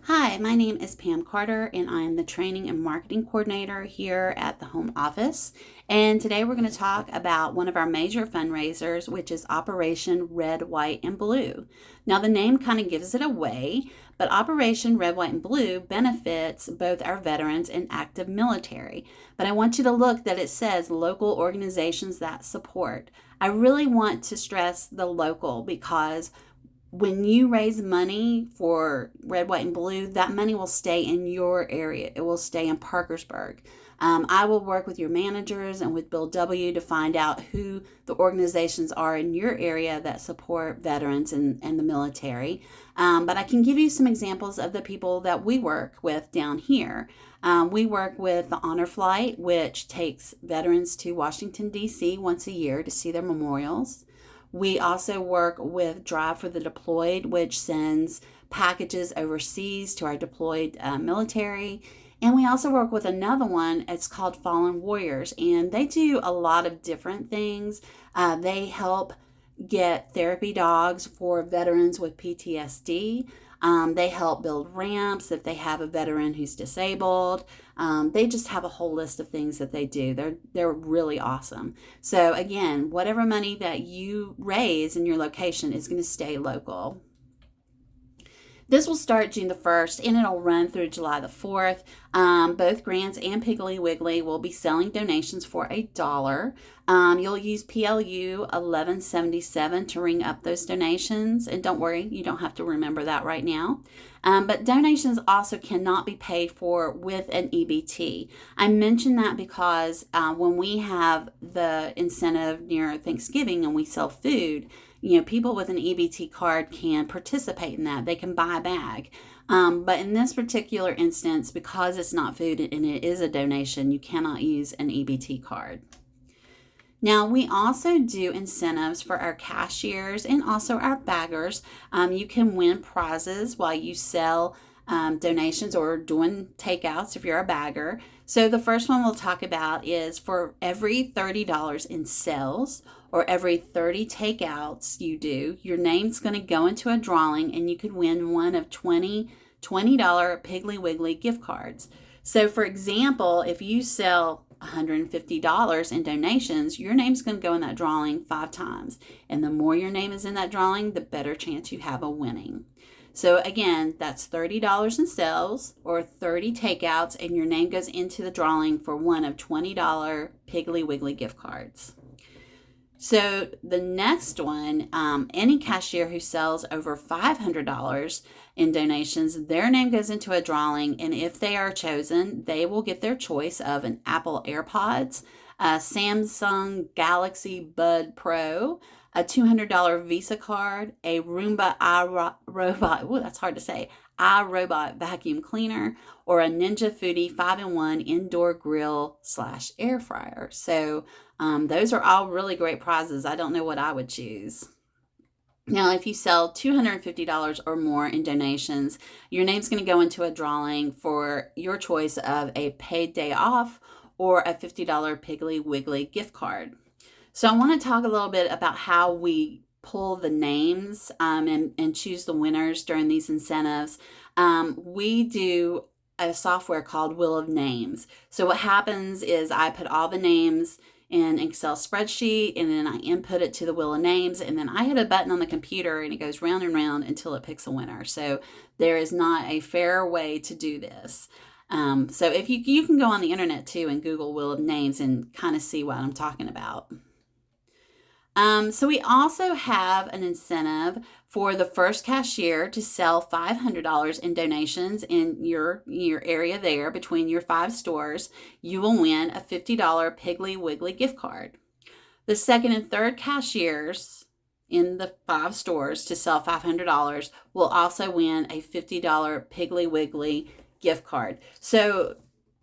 Hi, my name is Pam Carter, and I am the Training and Marketing Coordinator here at the Home Office. And today we're going to talk about one of our major fundraisers, which is Operation Red, White, and Blue. Now, the name kind of gives it away, but Operation Red, White, and Blue benefits both our veterans and active military. But I want you to look that it says local organizations that support. I really want to stress the local because when you raise money for Red, White, and Blue, that money will stay in your area. It will stay in Parkersburg. I will work with your managers and with Bill W. to find out who the organizations are in your area that support veterans and the military. But I can give you some examples of the people that we work with down here. We work with the Honor Flight, which takes veterans to Washington, D.C. once a year to see their memorials. We also work with Drive for the Deployed, which sends packages overseas to our deployed military. And we also work with another one. It's called Fallen Warriors, and they do a lot of different things. They help get therapy dogs for veterans with PTSD. They help build ramps if they have a veteran who's disabled. They just have a whole list of things that they do. They're really awesome. So again, whatever money that you raise in your location is going to stay local. This will start June the 1st and it'll run through July the 4th. Both Grants and Piggly Wiggly will be selling donations for $1. You'll use PLU 1177 to ring up those donations. And don't worry, you don't have to remember that right now. But donations also cannot be paid for with an EBT. I mention that because when we have the incentive near Thanksgiving and we sell food, people with an EBT card can participate in that. They can buy a bag. But in this particular instance, because it's not food and it is a donation, you cannot use an EBT card. Now, we also do incentives for our cashiers and also our baggers. You can win prizes while you sell donations or doing takeouts if you're a bagger. So the first one we'll talk about is for every $30 in sales or every 30 takeouts you do, your name's going to go into a drawing and you could win one of $20 Piggly Wiggly gift cards. So for example, if you sell $150 in donations, your name's going to go in that drawing 5 times. And the more your name is in that drawing, the better chance you have of winning. So again, that's $30 in sales or 30 takeouts, and your name goes into the drawing for one of $20 Piggly Wiggly gift cards. So the next one, any cashier who sells over $500 in donations, their name goes into a drawing, and if they are chosen, they will get their choice of an Apple AirPods, a Samsung Galaxy Bud Pro, a $200 Visa card, a Roomba iRobot, that's hard to say, iRobot vacuum cleaner, or a Ninja Foodie 5-in-1 indoor grill / air fryer. So those are all really great prizes. I don't know what I would choose. Now, if you sell $250 or more in donations, your name's going to go into a drawing for your choice of a paid day off or a $50 Piggly Wiggly gift card. So I want to talk a little bit about how we pull the names and choose the winners during these incentives. We do a software called Wheel of Names. So what happens is I put all the names in an Excel spreadsheet and then I input it to the Wheel of Names, and then I hit a button on the computer and it goes round and round until it picks a winner. So there is not a fair way to do this. So if you can go on the internet too and Google Wheel of Names and kind of see what I'm talking about. So we also have an incentive for the first cashier to sell $500 in donations in your area there between your 5 stores. You will win a $50 Piggly Wiggly gift card. The second and third cashiers in the 5 stores to sell $500 will also win a $50 Piggly Wiggly gift card. So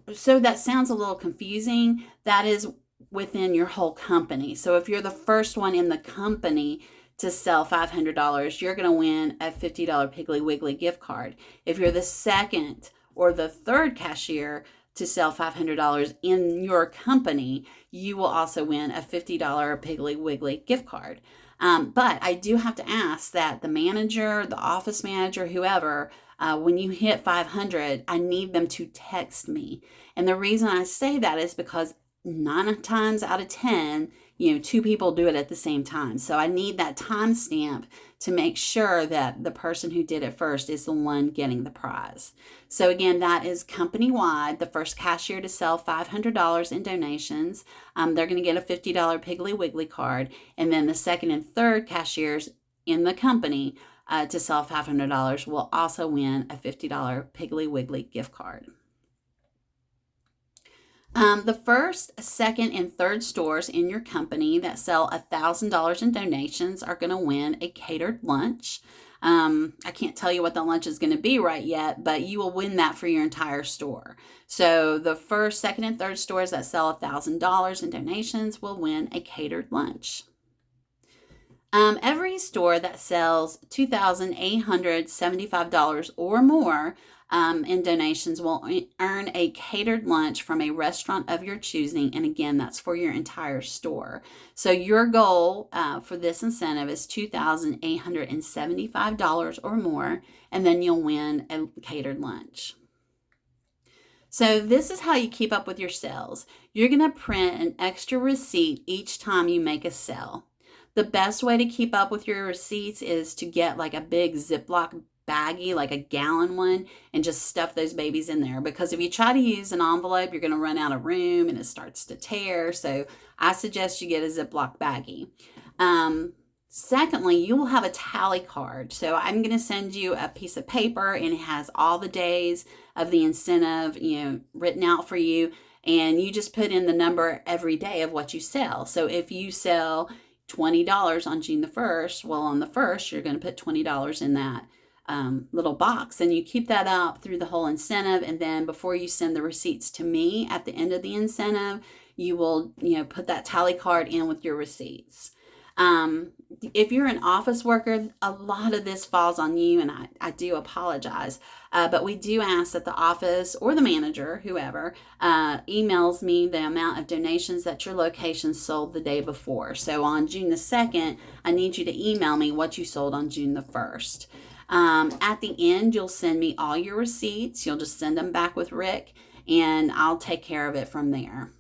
that sounds a little confusing. That is within your whole company. So if you're the first one in the company to sell $500, you're going to win a $50 Piggly Wiggly gift card. If you're the second or the third cashier to sell $500 in your company, you will also win a $50 Piggly Wiggly gift card. But I do have to ask that the manager, the office manager, whoever, When you hit 500, I need them to text me. And the reason I say that is because 9 times out of 10, 2 people do it at the same time. So I need that timestamp to make sure that the person who did it first is the one getting the prize. So again, that is company-wide. The first cashier to sell $500 in donations, they're going to get a $50 Piggly Wiggly card. And then the second and third cashiers in the company to sell $500 will also win a $50 Piggly Wiggly gift card. The first, second, and third stores in your company that sell $1,000 in donations are going to win a catered lunch. I can't tell you what the lunch is going to be right yet, but you will win that for your entire store. So the first, second, and third stores that sell $1,000 in donations will win a catered lunch. Every store that sells $2,875 or more in donations will earn a catered lunch from a restaurant of your choosing. And again, that's for your entire store. So your goal for this incentive is $2,875 or more, and then you'll win a catered lunch. So this is how you keep up with your sales. You're going to print an extra receipt each time you make a sale. The best way to keep up with your receipts is to get like a big Ziploc baggie, like a gallon one, and just stuff those babies in there. Because if you try to use an envelope, you're going to run out of room and it starts to tear. So I suggest you get a Ziploc baggie. Secondly, you will have a tally card. So I'm going to send you a piece of paper and it has all the days of the incentive, written out for you. And you just put in the number every day of what you sell. So if you sell $20 on June the 1st, well, on the 1st, you're going to put $20 in that little box, and you keep that up through the whole incentive. And then before you send the receipts to me at the end of the incentive, you will, put that tally card in with your receipts. If you're an office worker, a lot of this falls on you, and I do apologize. But we do ask that the office or the manager, whoever, emails me the amount of donations that your location sold the day before. So on June the 2nd, I need you to email me what you sold on June the 1st. At the end, you'll send me all your receipts. You'll just send them back with Rick, and I'll take care of it from there.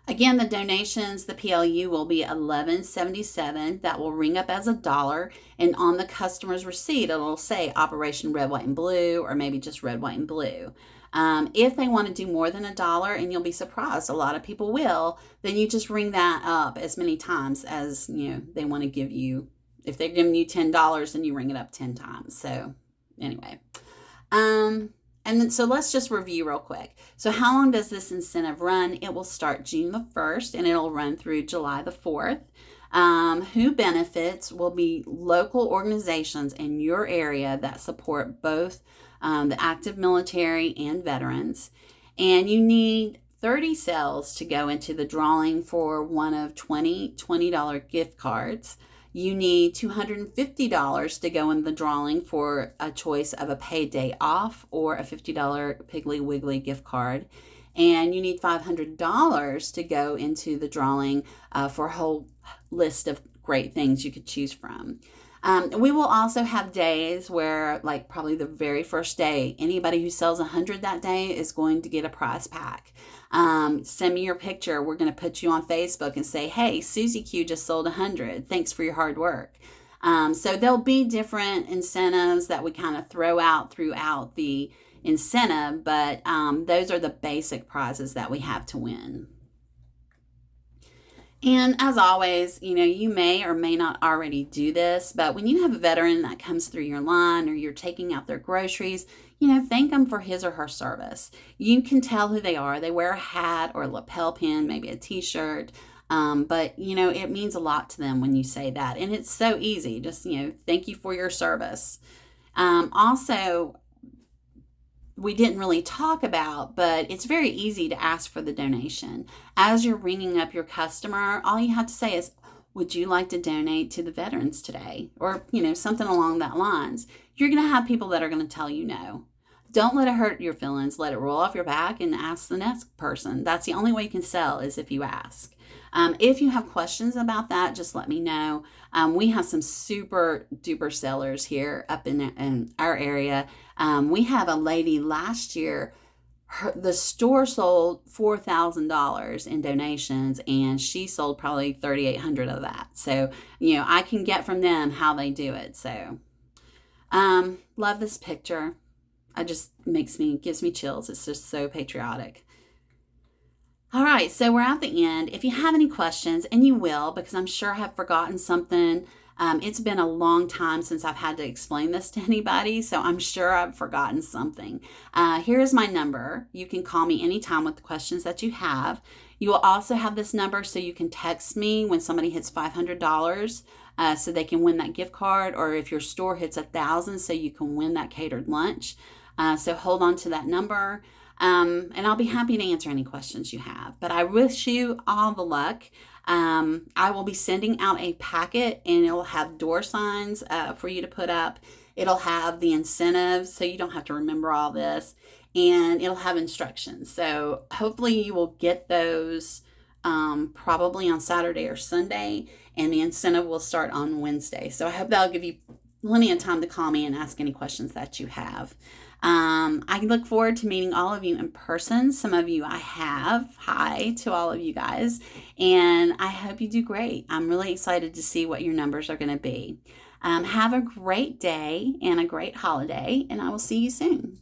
Again, the donations, the PLU will be $11.77. That will ring up as $1. And on the customer's receipt, it'll say Operation Red, White, and Blue, or maybe just Red, White, and Blue. If they want to do more than $1, and you'll be surprised, a lot of people will, then you just ring that up as many times as they want to give you. If they're giving you $10, then you ring it up 10 times. So anyway. And then, so let's just review real quick. So how long does this incentive run? It will start June the 1st and it'll run through July the 4th. Who benefits will be local organizations in your area that support both the active military and veterans. And you need 30 sales to go into the drawing for one of 20 $20 gift cards. You need $250 to go in the drawing for a choice of a paid day off or a $50 Piggly Wiggly gift card. And you need $500 to go into the drawing for a whole list of great things you could choose from. We will also have days where, like probably the very first day, anybody who sells 100 that day is going to get a prize pack. Send me your picture. We're going to put you on Facebook and say, hey, Susie Q just sold 100. Thanks for your hard work. So there'll be different incentives that we kind of throw out throughout the incentive, but those are the basic prizes that we have to win. And as always, you may or may not already do this, but when you have a veteran that comes through your line or you're taking out their groceries, thank them for his or her service. You can tell who they are. They wear a hat or a lapel pin, maybe a t-shirt. But it means a lot to them when you say that. And it's so easy. Just, thank you for your service. Also, we didn't really talk about, but it's very easy to ask for the donation. As you're ringing up your customer, all you have to say is, would you like to donate to the veterans today? Or, something along that lines. You're going to have people that are going to tell you no. Don't let it hurt your feelings. Let it roll off your back and ask the next person. That's the only way you can sell is if you ask. If you have questions about that, just let me know. We have some super duper sellers here up in our area. We had a lady last year. The store sold $4,000 in donations, and she sold probably 3,800 of that. So, I can get from them how they do it. So, love this picture. It just gives me chills. It's just so patriotic. All right, so we're at the end. If you have any questions, and you will, because I'm sure I have forgotten something. It's been a long time since I've had to explain this to anybody, so I'm sure I've forgotten something. Here is my number. You can call me anytime with the questions that you have. You will also have this number so you can text me when somebody hits $500 so they can win that gift card, or if your store hits 1,000 so you can win that catered lunch. So hold on to that number. And I'll be happy to answer any questions you have. But I wish you all the luck. I will be sending out a packet, and it'll have door signs for you to put up. It'll have the incentives, so you don't have to remember all this. And it'll have instructions. So hopefully you will get those probably on Saturday or Sunday. And the incentive will start on Wednesday. So I hope that'll give you plenty of time to call me and ask any questions that you have. I look forward to meeting all of you in person. Some of you I have. Hi to all of you guys. And I hope you do great. I'm really excited to see what your numbers are going to be. Have a great day and a great holiday, and I will see you soon.